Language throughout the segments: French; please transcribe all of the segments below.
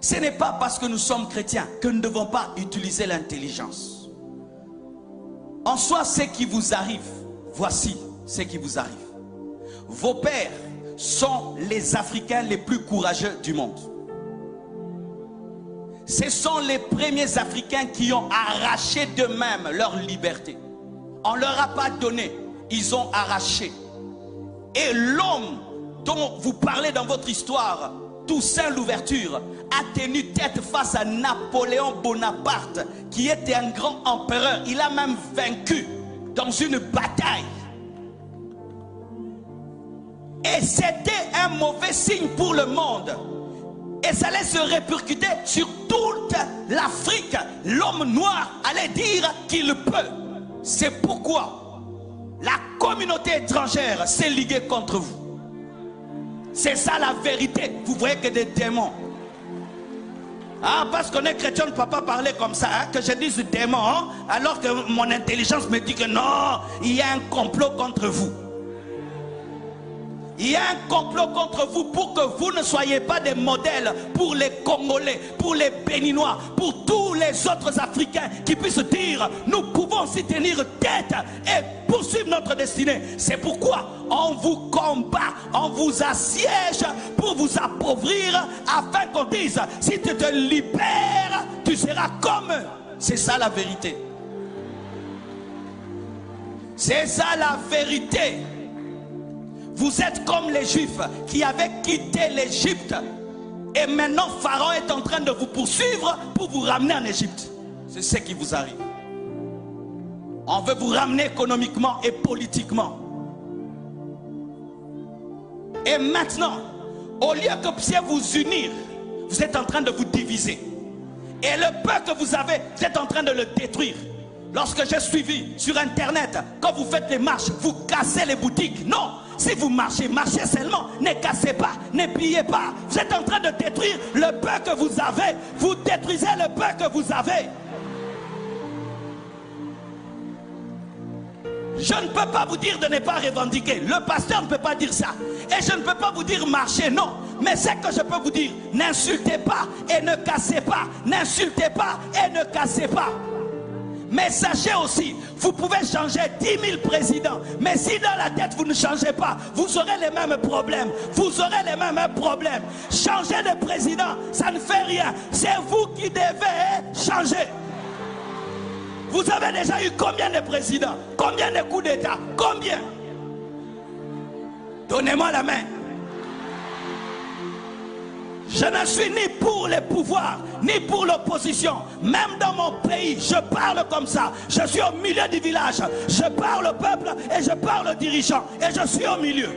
Ce n'est pas parce que nous sommes chrétiens que nous ne devons pas utiliser l'intelligence. En soi, ce qui vous arrive, voici ce qui vous arrive. Vos pères sont les Africains les plus courageux du monde. Ce sont les premiers Africains qui ont arraché d'eux-mêmes leur liberté. On ne leur a pas donné, ils ont arraché. Et l'homme dont vous parlez dans votre histoire, Toussaint Louverture, a tenu tête face à Napoléon Bonaparte, qui était un grand empereur. Il a même vaincu dans une bataille. Et c'était un mauvais signe pour le monde. Et ça allait se répercuter sur toute l'Afrique. L'homme noir allait dire qu'il peut. C'est pourquoi la communauté étrangère s'est liguée contre vous. C'est ça la vérité. Vous voyez que des démons. Ah, parce qu'on est chrétien, on ne peut pas parler comme ça, hein, que je dise démon, hein, alors que mon intelligence me dit que non, il y a un complot contre vous. Il y a un complot contre vous pour que vous ne soyez pas des modèles pour les Congolais, pour les Béninois, pour tous les autres Africains qui puissent dire nous pouvons s'y tenir tête et poursuivre notre destinée. C'est pourquoi on vous combat, on vous assiège pour vous appauvrir afin qu'on dise si tu te libères, tu seras comme eux. C'est ça la vérité. C'est ça la vérité. Vous êtes comme les Juifs qui avaient quitté l'Égypte. Et maintenant, Pharaon est en train de vous poursuivre pour vous ramener en Égypte. C'est ce qui vous arrive. On veut vous ramener économiquement et politiquement. Et maintenant, au lieu que vous puissiez vous unir, vous êtes en train de vous diviser. Et le peu que vous avez, vous êtes en train de le détruire. Lorsque j'ai suivi sur Internet, quand vous faites les marches, vous cassez les boutiques. Non! Si vous marchez, marchez seulement, ne cassez pas, ne pillez pas. Vous êtes en train de détruire le peu que vous avez. Vous détruisez le peu que vous avez. Je ne peux pas vous dire de ne pas revendiquer. Le pasteur ne peut pas dire ça. Et je ne peux pas vous dire marcher, non. Mais ce que je peux vous dire, n'insultez pas et ne cassez pas. N'insultez pas et ne cassez pas. Mais sachez aussi, vous pouvez changer 10 000 présidents. Mais si dans la tête vous ne changez pas, vous aurez les mêmes problèmes. Vous aurez les mêmes problèmes. Changer de président, ça ne fait rien. C'est vous qui devez changer. Vous avez déjà eu combien de présidents? Combien de coups d'État? Combien? Donnez-moi la main. Je ne suis ni pour les pouvoirs, ni pour l'opposition. Même dans mon pays, je parle comme ça. Je suis au milieu du village. Je parle au peuple et je parle aux dirigeants. Et je suis au milieu.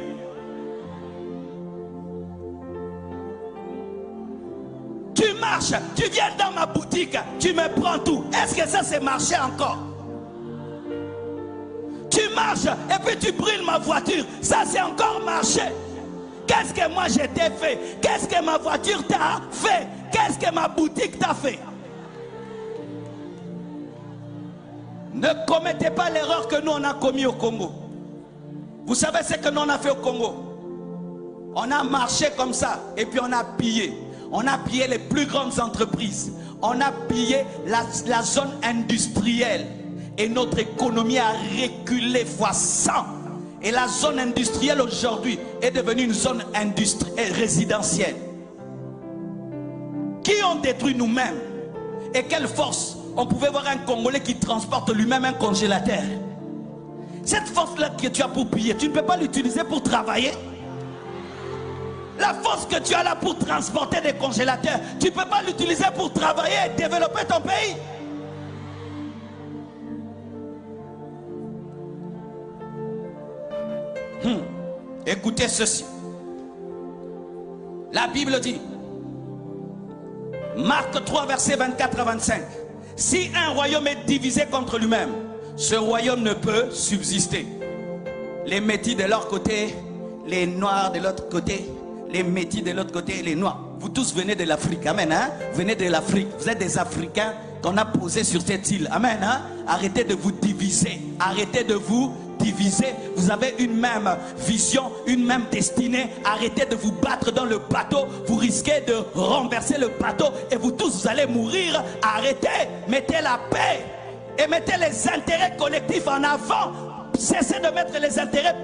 Tu marches, tu viens dans ma boutique, tu me prends tout. Est-ce que ça c'est marché encore? Tu marches et puis tu brûles ma voiture. Ça c'est encore marché. Qu'est-ce que moi je t'ai fait? Qu'est-ce que ma voiture t'a fait? Qu'est-ce que ma boutique t'a fait? Ne commettez pas l'erreur que nous on a commis au Congo. Vous savez ce que nous on a fait au Congo? On a marché comme ça et puis on a pillé. On a pillé les plus grandes entreprises. On a pillé la zone industrielle. Et notre économie a reculé fois 100. Et la zone industrielle aujourd'hui est devenue une zone résidentielle. Qui ont détruit nous-mêmes? Et quelle force? On pouvait voir un Congolais qui transporte lui-même un congélateur. Cette force-là que tu as pour piller, tu ne peux pas l'utiliser pour travailler. La force que tu as là pour transporter des congélateurs, tu ne peux pas l'utiliser pour travailler et développer ton pays. Écoutez ceci. La Bible dit, Marc 3, versets 24 à 25. Si un royaume est divisé contre lui-même, ce royaume ne peut subsister. Les métis de leur côté, les noirs de l'autre côté, les métis de l'autre côté, les noirs. Vous tous venez de l'Afrique, amen, hein? Venez de l'Afrique, vous êtes des Africains qu'on a posés sur cette île, amen, hein? Arrêtez de vous diviser, arrêtez de vous divisés, vous avez une même vision, une même destinée. Arrêtez de vous battre dans le bateau, vous risquez de renverser le bateau et vous tous vous allez mourir. Arrêtez, mettez la paix et mettez les intérêts collectifs en avant. Cessez de mettre les intérêts